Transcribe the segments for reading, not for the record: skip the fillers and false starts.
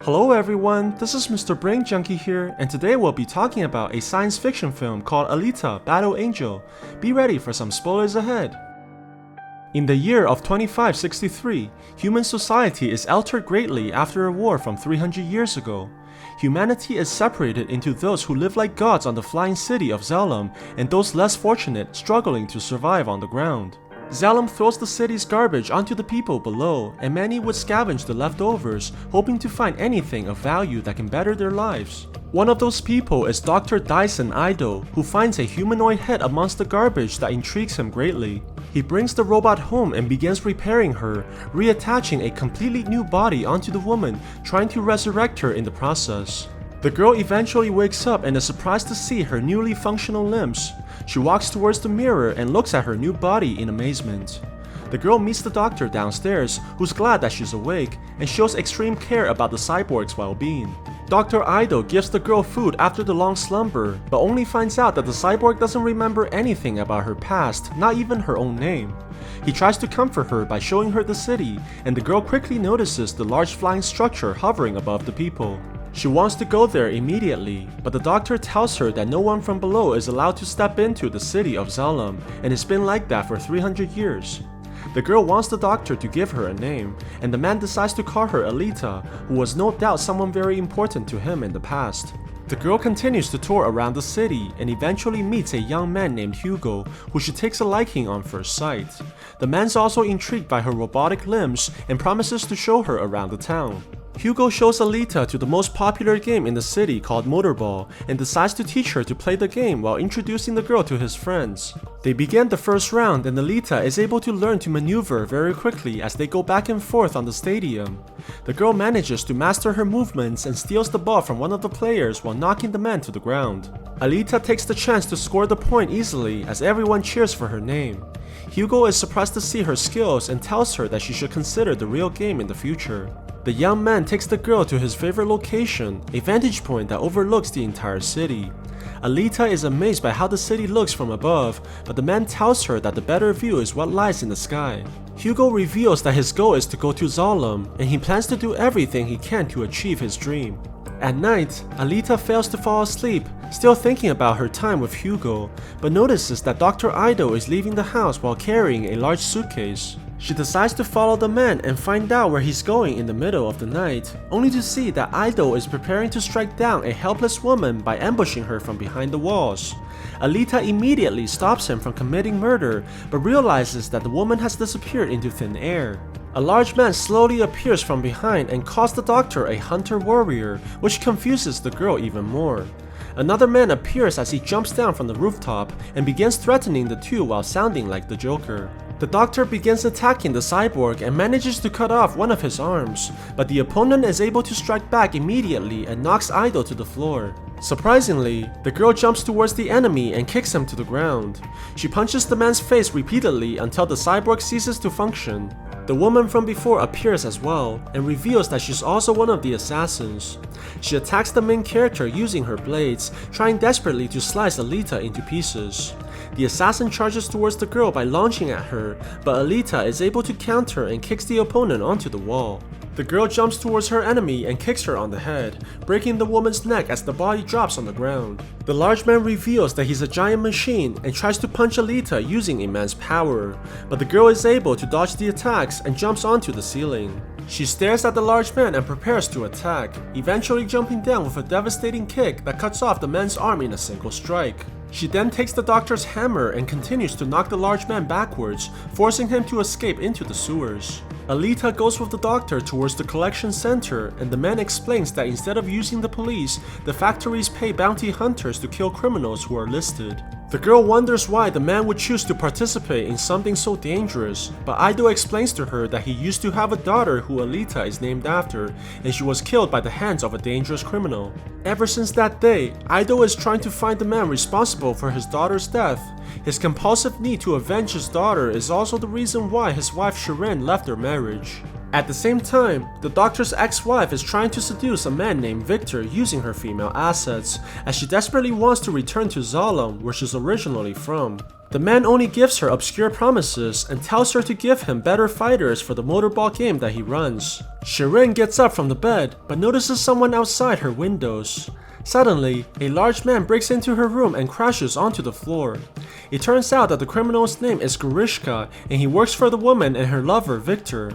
Hello everyone, this is Mr. Brain Junkie here, and today we'll be talking about a science fiction film called Alita, Battle Angel. Be ready for some spoilers ahead. In the year of 2563, human society is altered greatly after a war from 300 years ago. Humanity is separated into those who live like gods on the flying city of Zalem and those less fortunate struggling to survive on the ground. Zalem throws the city's garbage onto the people below, and many would scavenge the leftovers, hoping to find anything of value that can better their lives. One of those people is Dr. Dyson Ido, who finds a humanoid head amongst the garbage that intrigues him greatly. He brings the robot home and begins repairing her, reattaching a completely new body onto the woman, trying to resurrect her in the process. The girl eventually wakes up and is surprised to see her newly functional limbs. She walks towards the mirror and looks at her new body in amazement. The girl meets the doctor downstairs, who's glad that she's awake, and shows extreme care about the cyborg's well-being. Dr. Ido gives the girl food after the long slumber, but only finds out that the cyborg doesn't remember anything about her past, not even her own name. He tries to comfort her by showing her the city, and the girl quickly notices the large flying structure hovering above the people. She wants to go there immediately, but the doctor tells her that no one from below is allowed to step into the city of Zalem, and it's been like that for 300 years. The girl wants the doctor to give her a name, and the man decides to call her Alita, who was no doubt someone very important to him in the past. The girl continues to tour around the city and eventually meets a young man named Hugo, who she takes a liking on first sight. The man's also intrigued by her robotic limbs and promises to show her around the town. Hugo shows Alita to the most popular game in the city called Motorball and decides to teach her to play the game while introducing the girl to his friends. They begin the first round and Alita is able to learn to maneuver very quickly as they go back and forth on the stadium. The girl manages to master her movements and steals the ball from one of the players while knocking the man to the ground. Alita takes the chance to score the point easily as everyone cheers for her name. Hugo is surprised to see her skills and tells her that she should consider the real game in the future. The young man takes the girl to his favorite location, a vantage point that overlooks the entire city. Alita is amazed by how the city looks from above, but the man tells her that the better view is what lies in the sky. Hugo reveals that his goal is to go to Zalem, and he plans to do everything he can to achieve his dream. At night, Alita fails to fall asleep, still thinking about her time with Hugo, but notices that Dr. Ido is leaving the house while carrying a large suitcase. She decides to follow the man and find out where he's going in the middle of the night, only to see that Ido is preparing to strike down a helpless woman by ambushing her from behind the walls. Alita immediately stops him from committing murder, but realizes that the woman has disappeared into thin air. A large man slowly appears from behind and calls the doctor a hunter-warrior, which confuses the girl even more. Another man appears as he jumps down from the rooftop and begins threatening the two while sounding like the Joker. The doctor begins attacking the cyborg and manages to cut off one of his arms, but the opponent is able to strike back immediately and knocks Ido to the floor. Surprisingly, the girl jumps towards the enemy and kicks him to the ground. She punches the man's face repeatedly until the cyborg ceases to function. The woman from before appears as well, and reveals that she's also one of the assassins. She attacks the main character using her blades, trying desperately to slice Alita into pieces. The assassin charges towards the girl by launching at her, but Alita is able to counter and kicks the opponent onto the wall. The girl jumps towards her enemy and kicks her on the head, breaking the woman's neck as the body drops on the ground. The large man reveals that he's a giant machine and tries to punch Alita using immense power, but the girl is able to dodge the attacks and jumps onto the ceiling. She stares at the large man and prepares to attack, eventually jumping down with a devastating kick that cuts off the man's arm in a single strike. She then takes the doctor's hammer and continues to knock the large man backwards, forcing him to escape into the sewers. Alita goes with the doctor towards the collection center, and the man explains that instead of using the police, the factories pay bounty hunters to kill criminals who are listed. The girl wonders why the man would choose to participate in something so dangerous, but Ido explains to her that he used to have a daughter who Alita is named after, and she was killed by the hands of a dangerous criminal. Ever since that day, Ido is trying to find the man responsible for his daughter's death. His compulsive need to avenge his daughter is also the reason why his wife Shiren left their marriage. At the same time, the doctor's ex-wife is trying to seduce a man named Victor using her female assets, as she desperately wants to return to Zalem, where she's originally from. The man only gives her obscure promises and tells her to give him better fighters for the Motorball game that he runs. Shirin gets up from the bed but notices someone outside her windows. Suddenly, a large man breaks into her room and crashes onto the floor. It turns out that the criminal's name is Grishka and he works for the woman and her lover Victor.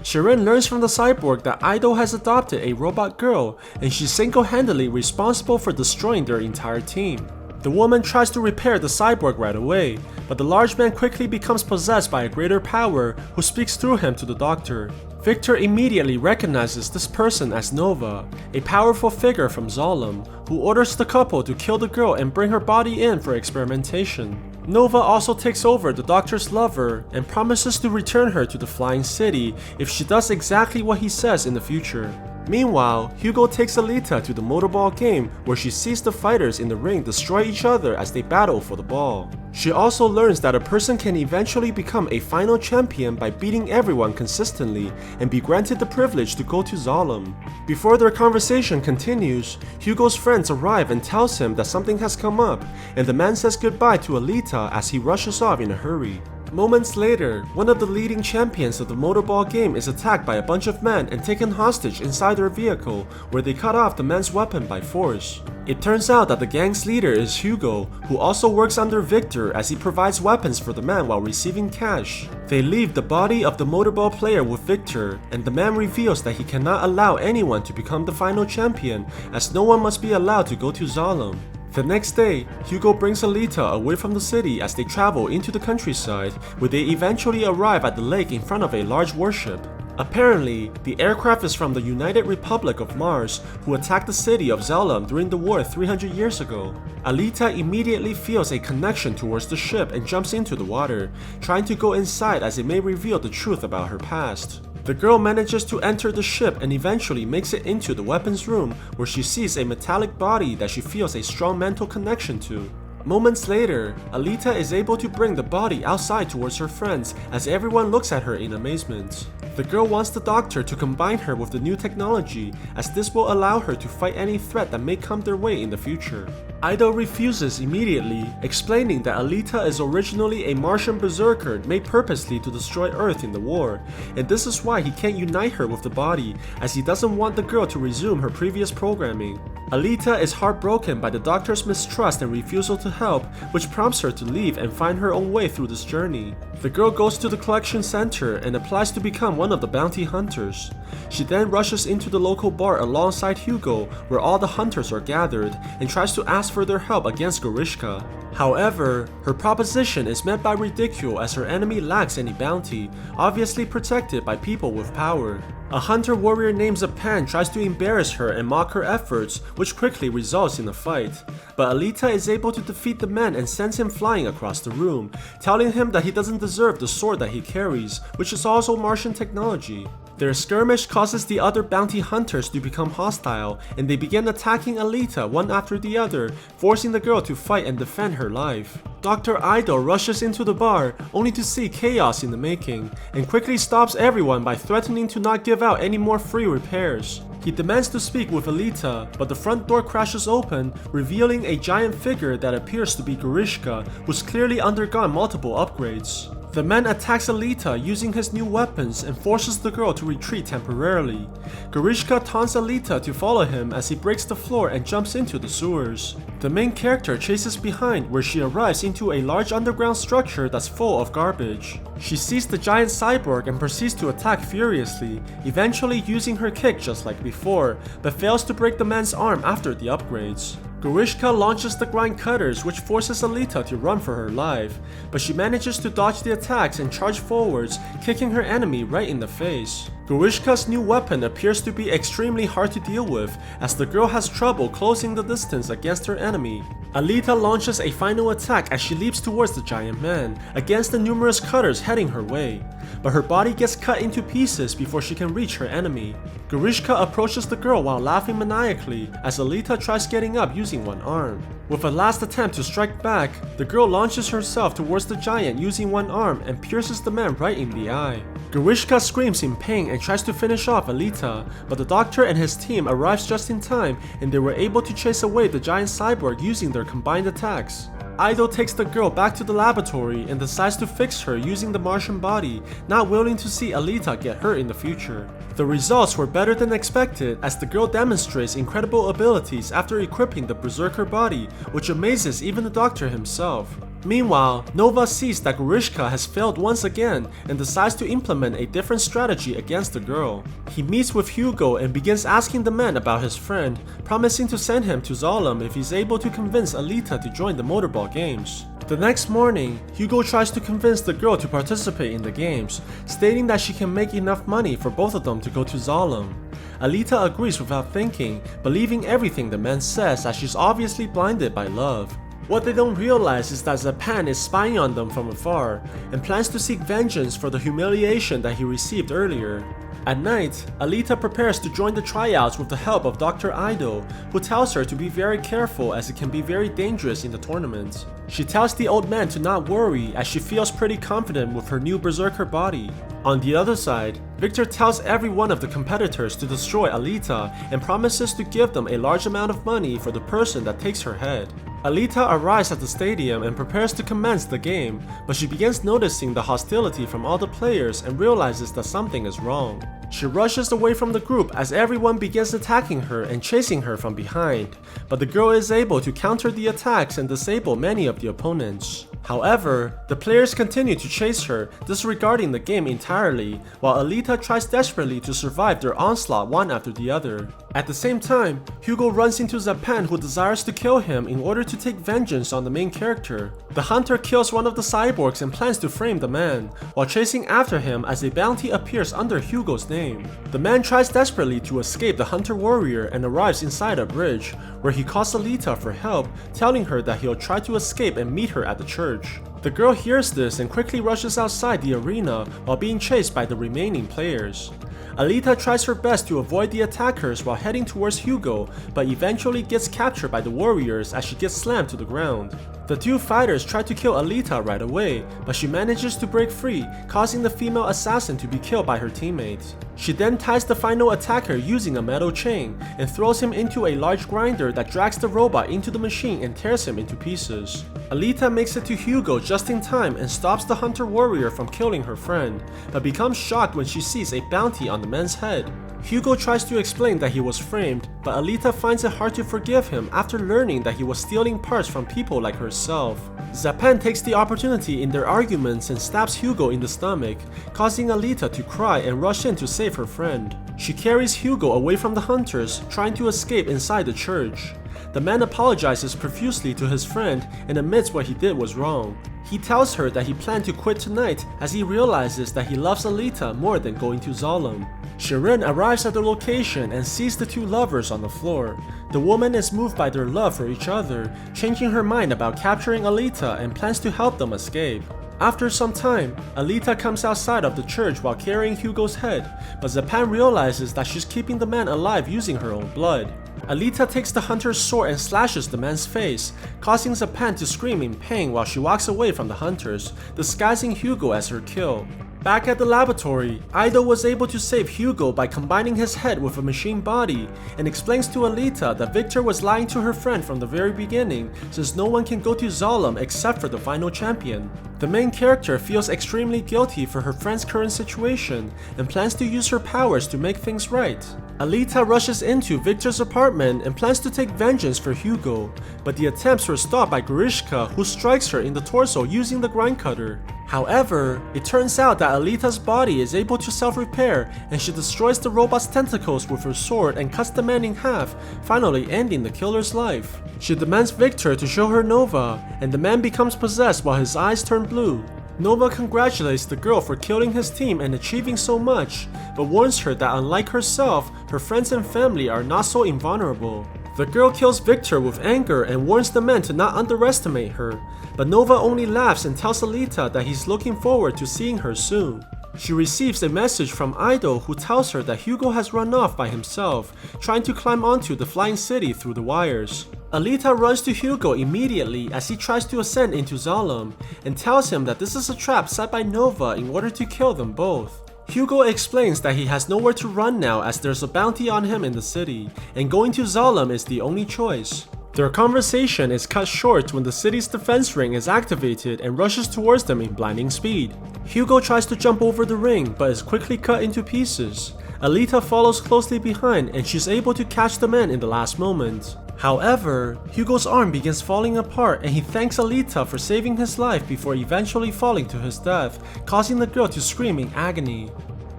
Shirin learns from the cyborg that Idol has adopted a robot girl and she's single-handedly responsible for destroying their entire team. The woman tries to repair the cyborg right away, but the large man quickly becomes possessed by a greater power who speaks through him to the doctor. Victor immediately recognizes this person as Nova, a powerful figure from Zalem, who orders the couple to kill the girl and bring her body in for experimentation. Nova also takes over the doctor's lover and promises to return her to the Flying City if she does exactly what he says in the future. Meanwhile, Hugo takes Alita to the Motorball game where she sees the fighters in the ring destroy each other as they battle for the ball. She also learns that a person can eventually become a final champion by beating everyone consistently and be granted the privilege to go to Zalem. Before their conversation continues, Hugo's friends arrive and tells him that something has come up, and the man says goodbye to Alita as he rushes off in a hurry. Moments later, one of the leading champions of the Motorball game is attacked by a bunch of men and taken hostage inside their vehicle, where they cut off the man's weapon by force. It turns out that the gang's leader is Hugo, who also works under Victor as he provides weapons for the man while receiving cash. They leave the body of the Motorball player with Victor, and the man reveals that he cannot allow anyone to become the final champion, as no one must be allowed to go to Zalem. The next day, Hugo brings Alita away from the city as they travel into the countryside, where they eventually arrive at the lake in front of a large warship. Apparently, the aircraft is from the United Republic of Mars, who attacked the city of Zalem during the war 300 years ago. Alita immediately feels a connection towards the ship and jumps into the water, trying to go inside as it may reveal the truth about her past. The girl manages to enter the ship and eventually makes it into the weapons room, where she sees a metallic body that she feels a strong mental connection to. Moments later, Alita is able to bring the body outside towards her friends as everyone looks at her in amazement. The girl wants the doctor to combine her with the new technology, as this will allow her to fight any threat that may come their way in the future. Idol refuses immediately, explaining that Alita is originally a Martian Berserker made purposely to destroy Earth in the war, and this is why he can't unite her with the body, as he doesn't want the girl to resume her previous programming. Alita is heartbroken by the doctor's mistrust and refusal to help, which prompts her to leave and find her own way through this journey. The girl goes to the collection center and applies to become one of the bounty hunters. She then rushes into the local bar alongside Hugo, where all the hunters are gathered, and tries to ask for their help against Grishka. However, her proposition is met by ridicule as her enemy lacks any bounty, obviously protected by people with power. A hunter warrior named Zapan tries to embarrass her and mock her efforts, which quickly results in a fight. But Alita is able to defeat the man and sends him flying across the room, telling him that he doesn't deserve the sword that he carries, which is also Martian technology. Their skirmish causes the other bounty hunters to become hostile, and they begin attacking Alita one after the other, forcing the girl to fight and defend her life. Dr. Idol rushes into the bar, only to see chaos in the making, and quickly stops everyone by threatening to not give out any more free repairs. He demands to speak with Alita, but the front door crashes open, revealing a giant figure that appears to be Grishka, who's clearly undergone multiple upgrades. The man attacks Alita using his new weapons and forces the girl to retreat temporarily. Grishka taunts Alita to follow him as he breaks the floor and jumps into the sewers. The main character chases behind, where she arrives into a large underground structure that's full of garbage. She sees the giant cyborg and proceeds to attack furiously, eventually using her kick just like before, but fails to break the man's arm after the upgrades. Grishka launches the grind cutters, which forces Alita to run for her life, but she manages to dodge the attacks and charge forwards, kicking her enemy right in the face. Grishka's new weapon appears to be extremely hard to deal with, as the girl has trouble closing the distance against her enemy. Alita launches a final attack as she leaps towards the giant man, against the numerous cutters heading her way, but her body gets cut into pieces before she can reach her enemy. Grishka approaches the girl while laughing maniacally as Alita tries getting up using one arm. With a last attempt to strike back, the girl launches herself towards the giant using one arm and pierces the man right in the eye. Grishka screams in pain and tries to finish off Alita, but the doctor and his team arrives just in time, and they were able to chase away the giant cyborg using their combined attacks. Ido takes the girl back to the laboratory and decides to fix her using the Martian body, not willing to see Alita get hurt in the future. The results were better than expected as the girl demonstrates incredible abilities after equipping the Berserker body, which amazes even the doctor himself. Meanwhile, Nova sees that Grishka has failed once again and decides to implement a different strategy against the girl. He meets with Hugo and begins asking the man about his friend, promising to send him to Zalem if he's able to convince Alita to join the Motorball games. The next morning, Hugo tries to convince the girl to participate in the games, stating that she can make enough money for both of them to go to Zalem. Alita agrees without thinking, believing everything the man says as she's obviously blinded by love. What they don't realize is that Zapan is spying on them from afar and plans to seek vengeance for the humiliation that he received earlier. At night, Alita prepares to join the tryouts with the help of Dr. Ido, who tells her to be very careful as it can be very dangerous in the tournament. She tells the old man to not worry as she feels pretty confident with her new Berserker body. On the other side, Victor tells every one of the competitors to destroy Alita and promises to give them a large amount of money for the person that takes her head. Alita arrives at the stadium and prepares to commence the game, but she begins noticing the hostility from all the players and realizes that something is wrong. She rushes away from the group as everyone begins attacking her and chasing her from behind, but the girl is able to counter the attacks and disable many of the opponents. However, the players continue to chase her, disregarding the game entirely, while Alita tries desperately to survive their onslaught one after the other. At the same time, Hugo runs into Zapan, who desires to kill him in order to take vengeance on the main character. The hunter kills one of the cyborgs and plans to frame the man, while chasing after him as a bounty appears under Hugo's name. The man tries desperately to escape the hunter warrior and arrives inside a bridge, where he calls Alita for help, telling her that he'll try to escape and meet her at the church. The girl hears this and quickly rushes outside the arena while being chased by the remaining players. Alita tries her best to avoid the attackers while heading towards Hugo, but eventually gets captured by the warriors as she gets slammed to the ground. The two fighters try to kill Alita right away, but she manages to break free, causing the female assassin to be killed by her teammates. She then ties the final attacker using a metal chain and throws him into a large grinder that drags the robot into the machine and tears him into pieces. Alita makes it to Hugo just in time and stops the hunter warrior from killing her friend, but becomes shocked when she sees a bounty on the man's head. Hugo tries to explain that he was framed, but Alita finds it hard to forgive him after learning that he was stealing parts from people like herself. Zapan takes the opportunity in their arguments and stabs Hugo in the stomach, causing Alita to cry and rush in to save her friend. She carries Hugo away from the hunters, trying to escape inside the church. The man apologizes profusely to his friend and admits what he did was wrong. He tells her that he planned to quit tonight as he realizes that he loves Alita more than going to Zalem. Shirin arrives at the location and sees the two lovers on the floor. The woman is moved by their love for each other, changing her mind about capturing Alita and plans to help them escape. After some time, Alita comes outside of the church while carrying Hugo's head, but Zapan realizes that she's keeping the man alive using her own blood. Alita takes the hunter's sword and slashes the man's face, causing Zapan to scream in pain while she walks away from the hunters, disguising Hugo as her kill. Back at the laboratory, Ido was able to save Hugo by combining his head with a machine body, and explains to Alita that Victor was lying to her friend from the very beginning, since no one can go to Zalem except for the final champion. The main character feels extremely guilty for her friend's current situation, and plans to use her powers to make things right. Alita rushes into Victor's apartment and plans to take vengeance for Hugo, but the attempts were stopped by Grishka, who strikes her in the torso using the grind cutter. However, it turns out that Alita's body is able to self-repair, and she destroys the robot's tentacles with her sword and cuts the man in half, finally ending the killer's life. She demands Victor to show her Nova, and the man becomes possessed while his eyes turn blue. Nova congratulates the girl for killing his team and achieving so much, but warns her that unlike herself, her friends and family are not so invulnerable. The girl kills Victor with anger and warns the man to not underestimate her, but Nova only laughs and tells Alita that he's looking forward to seeing her soon. She receives a message from Ido, who tells her that Hugo has run off by himself, trying to climb onto the flying city through the wires. Alita runs to Hugo immediately as he tries to ascend into Zalem, and tells him that this is a trap set by Nova in order to kill them both. Hugo explains that he has nowhere to run now as there's a bounty on him in the city, and going to Zalem is the only choice. Their conversation is cut short when the city's defense ring is activated and rushes towards them in blinding speed. Hugo tries to jump over the ring but is quickly cut into pieces. Alita follows closely behind and she's able to catch the man in the last moment. However, Hugo's arm begins falling apart and he thanks Alita for saving his life before eventually falling to his death, causing the girl to scream in agony.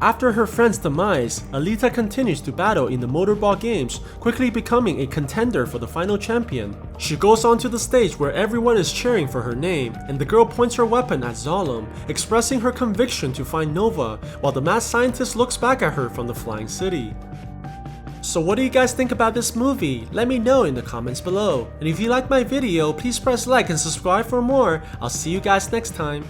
After her friend's demise, Alita continues to battle in the Motorball games, quickly becoming a contender for the final champion. She goes onto the stage where everyone is cheering for her name, and the girl points her weapon at Zalem, expressing her conviction to find Nova, while the mad scientist looks back at her from the flying city. So what do you guys think about this movie? Let me know in the comments below. And if you like my video, please press like and subscribe for more. I'll see you guys next time.